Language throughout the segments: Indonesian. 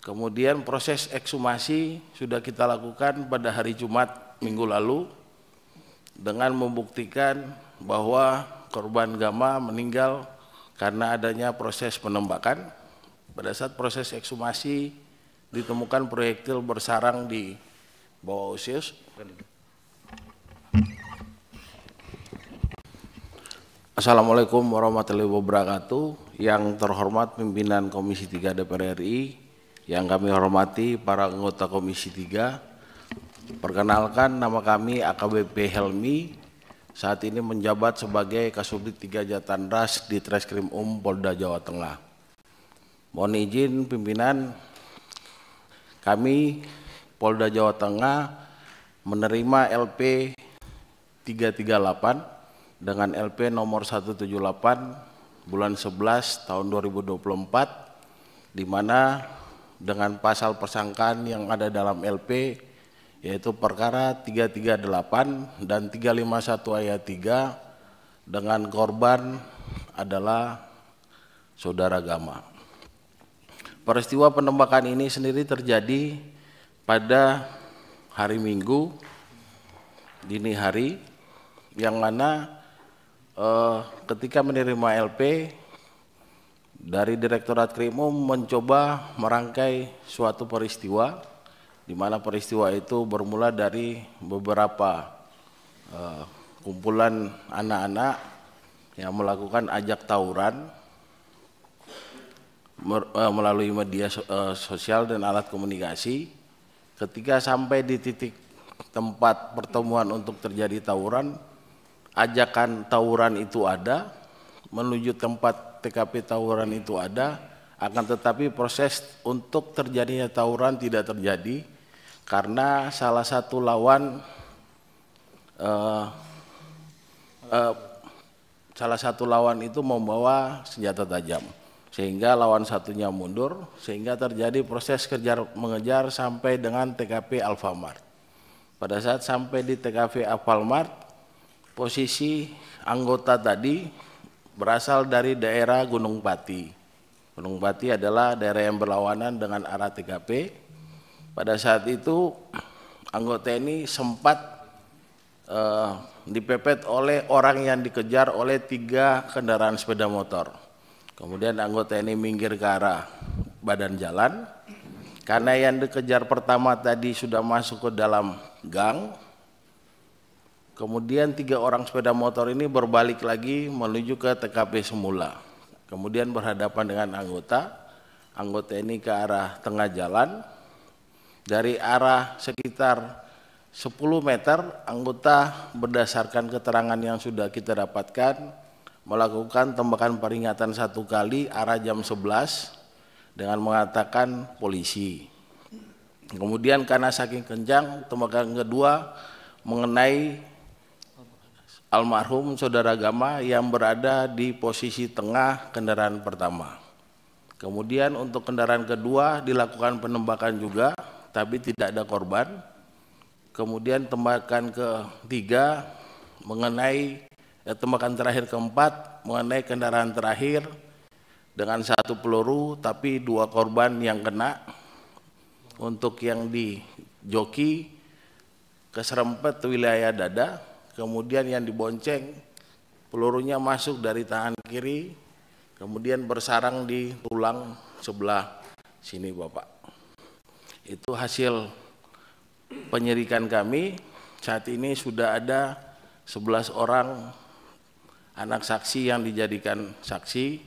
Kemudian proses ekshumasi sudah kita lakukan pada hari Jumat minggu lalu dengan membuktikan bahwa korban Gama meninggal karena adanya proses penembakan. Pada saat proses ekshumasi ditemukan proyektil bersarang di bawah usus. Assalamualaikum warahmatullahi wabarakatuh. Yang terhormat pimpinan Komisi 3 DPR RI, yang kami hormati para anggota Komisi 3. Perkenalkan, nama kami AKBP Helmi, saat ini menjabat sebagai Kasubdit 3 Jatanras di Treskrim Polda Jawa Tengah. Mohon izin pimpinan, kami Polda Jawa Tengah menerima LP 338 dengan LP nomor 178 bulan 11 tahun 2024, di mana dengan pasal persangkaan yang ada dalam LP yaitu perkara 338 dan 351 ayat 3 dengan korban adalah saudara Gama. Peristiwa penembakan ini sendiri terjadi pada hari Minggu dini hari, yang mana ketika menerima LP dari Direktorat Krimum mencoba merangkai suatu peristiwa, di mana peristiwa itu bermula dari beberapa kumpulan anak-anak yang melakukan ajak tawuran melalui media sosial dan alat komunikasi. Ketika sampai di titik tempat pertemuan untuk terjadi tawuran, ajakan tawuran itu ada, menuju tempat TKP tawuran itu ada, akan tetapi proses untuk terjadinya tawuran tidak terjadi karena salah satu lawan itu membawa senjata tajam, sehingga lawan satunya mundur, sehingga terjadi proses mengejar sampai dengan TKP Alfamart. Pada saat sampai di TKP Alfamart, posisi anggota tadi berasal dari daerah Gunung Pati. Gunung Pati adalah daerah yang berlawanan dengan arah TKP. Pada saat itu anggota ini sempat dipepet oleh orang yang dikejar oleh 3 kendaraan sepeda motor. Kemudian anggota ini minggir ke arah badan jalan. Karena yang dikejar pertama tadi sudah masuk ke dalam gang, kemudian 3 orang sepeda motor ini berbalik lagi menuju ke TKP semula. Kemudian berhadapan dengan anggota ini ke arah tengah jalan. Dari arah sekitar 10 meter, anggota berdasarkan keterangan yang sudah kita dapatkan melakukan tembakan peringatan 1 kali arah jam 11 dengan mengatakan polisi. Kemudian karena saking kencang, tembakan kedua mengenai almarhum saudara Gama yang berada di posisi tengah kendaraan pertama. Kemudian untuk kendaraan kedua dilakukan penembakan juga, tapi tidak ada korban. Kemudian tembakan ketiga mengenai tembakan terakhir keempat mengenai kendaraan terakhir dengan 1 peluru, tapi 2 korban yang kena. Untuk yang di joki keserempet wilayah dada. Kemudian yang dibonceng pelurunya masuk dari tangan kiri, kemudian bersarang di tulang sebelah sini Bapak. Itu hasil penyelidikan kami. Saat ini sudah ada 11 orang anak saksi yang dijadikan saksi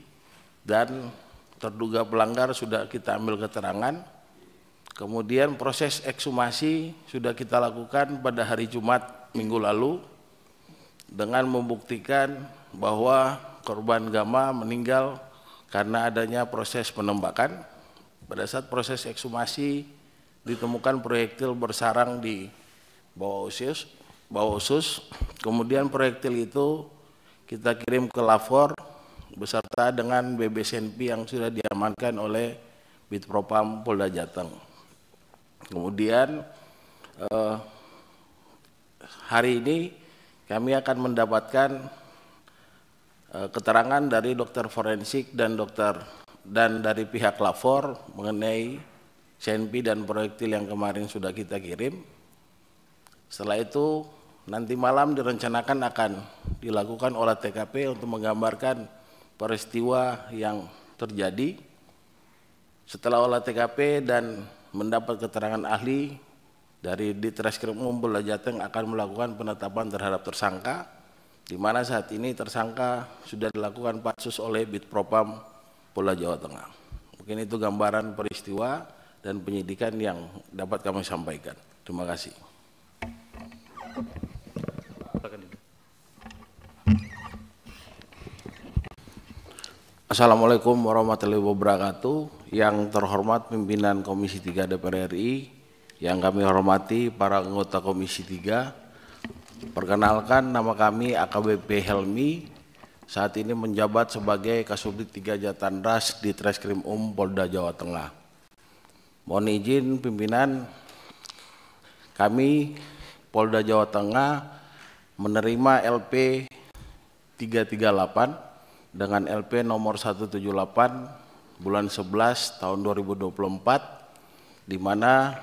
dan terduga pelanggar sudah kita ambil keterangan. Kemudian proses ekshumasi sudah kita lakukan pada hari Jumat minggu lalu dengan membuktikan bahwa korban Gama meninggal karena adanya proses penembakan. Pada saat proses ekshumasi ditemukan proyektil bersarang di bawah usus. Kemudian proyektil itu kita kirim ke Lafor beserta dengan BBSNP yang sudah diamankan oleh Bitpropam Polda Jateng. Kemudian hari ini kami akan mendapatkan keterangan dari dokter forensik dan dari pihak Lafor mengenai CNP dan proyektil yang kemarin sudah kita kirim. Setelah itu nanti malam direncanakan akan dilakukan olah TKP untuk menggambarkan peristiwa yang terjadi. Setelah olah TKP dan mendapat keterangan ahli dari Ditreskrim Polda Jateng akan melakukan penetapan terhadap tersangka, di mana saat ini tersangka sudah dilakukan pansus oleh Bitpropam Polda Jawa Tengah. Mungkin itu gambaran peristiwa dan penyidikan yang dapat kami sampaikan. Terima kasih. Assalamualaikum warahmatullahi wabarakatuh. Yang terhormat pimpinan Komisi 3 DPR RI, yang kami hormati para anggota Komisi 3. Perkenalkan, nama kami AKBP Helmi, saat ini menjabat sebagai Kasubdit 3 Jatanras di Treskrim Polda Jawa Tengah. Mohon izin pimpinan, kami Polda Jawa Tengah menerima LP 338 dengan LP nomor 178 bulan 11 tahun 2024, di mana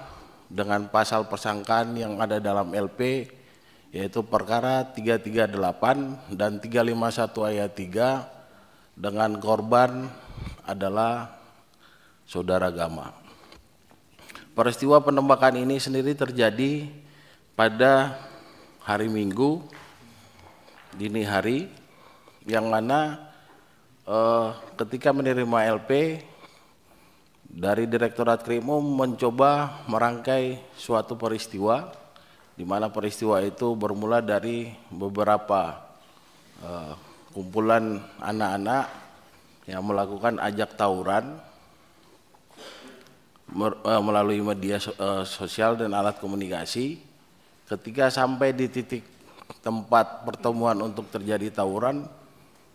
dengan pasal persangkaan yang ada dalam LP yaitu perkara 338 dan 351 ayat 3 dengan korban adalah saudara Gama. Peristiwa penembakan ini sendiri terjadi pada hari Minggu dini hari, yang mana ketika menerima LP dari Direktorat Krimum mencoba merangkai suatu peristiwa, di mana peristiwa itu bermula dari beberapa kumpulan anak-anak yang melakukan ajak tawuran melalui media sosial dan alat komunikasi. Ketika sampai di titik tempat pertemuan untuk terjadi tawuran,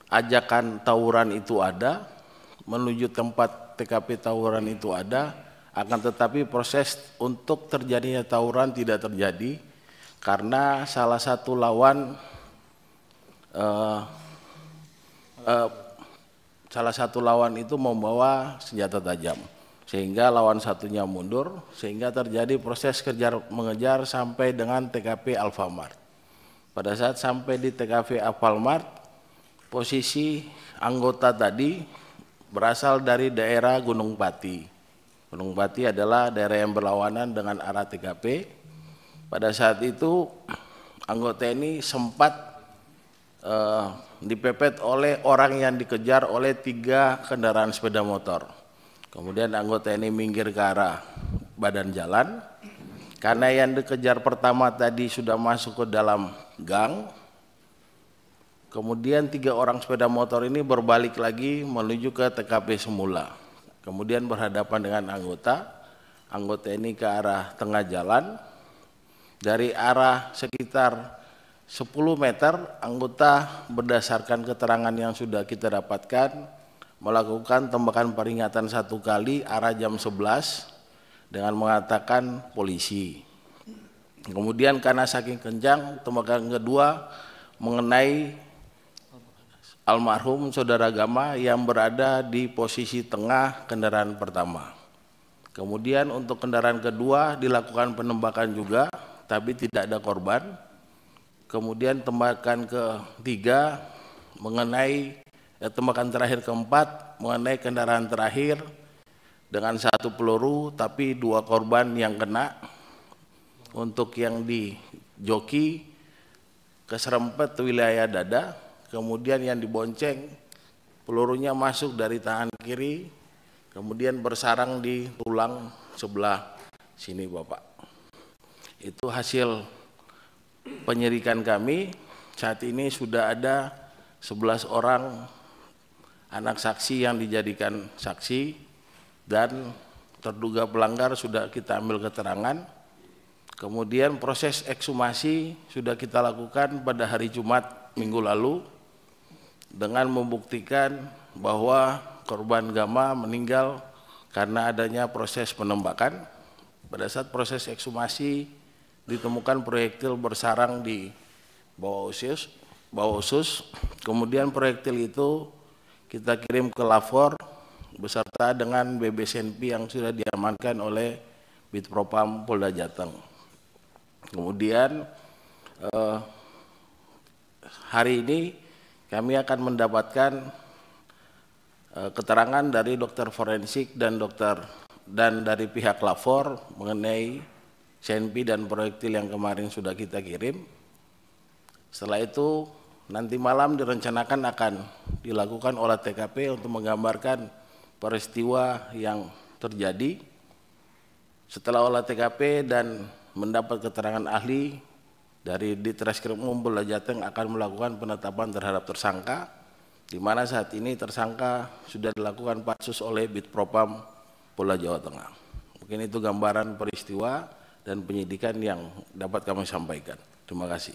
ajakan tawuran itu ada, menuju tempat TKP tawuran itu ada, akan tetapi proses untuk terjadinya tawuran tidak terjadi karena salah satu lawan itu membawa senjata tajam, sehingga lawan satunya mundur, sehingga terjadi proses kejar mengejar sampai dengan TKP Alfamart. Pada saat sampai di TKP Alfamart, posisi anggota tadi berasal dari daerah Gunung Pati. Gunung Pati adalah daerah yang berlawanan dengan arah TKP. Pada saat itu anggota ini sempat dipepet oleh orang yang dikejar oleh 3 kendaraan sepeda motor. Kemudian anggota ini minggir ke arah badan jalan. Karena yang dikejar pertama tadi sudah masuk ke dalam gang, kemudian 3 orang sepeda motor ini berbalik lagi menuju ke TKP semula. Kemudian berhadapan dengan anggota ini ke arah tengah jalan. Dari arah sekitar 10 meter, anggota berdasarkan keterangan yang sudah kita dapatkan melakukan tembakan peringatan 1 kali arah jam 11 dengan mengatakan polisi. Kemudian karena saking kencang, tembakan kedua mengenai almarhum saudara Gama yang berada di posisi tengah kendaraan pertama. Kemudian untuk kendaraan kedua dilakukan penembakan juga, tapi tidak ada korban. Kemudian tembakan ketiga mengenai tembakan terakhir keempat mengenai kendaraan terakhir dengan 1 peluru, tapi 2 korban yang kena. Untuk yang di joki keserempet wilayah dada. Kemudian yang dibonceng pelurunya masuk dari tangan kiri, kemudian bersarang di tulang sebelah sini Bapak. Itu hasil penyelidikan kami. Saat ini sudah ada 11 orang anak saksi yang dijadikan saksi dan terduga pelanggar sudah kita ambil keterangan. Kemudian proses ekshumasi sudah kita lakukan pada hari Jumat minggu lalu, dengan membuktikan bahwa korban Gama meninggal karena adanya proses penembakan. Pada saat proses ekshumasi ditemukan proyektil bersarang di bawah usus. Kemudian proyektil itu kita kirim ke lapor beserta dengan BBSNP yang sudah diamankan oleh Bitpropam Polda Jateng. Kemudian hari ini kami akan mendapatkan keterangan dari dokter forensik dan dari pihak lapor mengenai CNP dan proyektil yang kemarin sudah kita kirim. Setelah itu nanti malam direncanakan akan dilakukan olah TKP untuk menggambarkan peristiwa yang terjadi. Setelah olah TKP dan mendapat keterangan ahli dari Ditreskrimum Polda Jateng akan melakukan penetapan terhadap tersangka, di mana saat ini tersangka sudah dilakukan patsus oleh Bitpropam Polda Jawa Tengah. Mungkin itu gambaran peristiwa dan penyidikan yang dapat kami sampaikan. Terima kasih.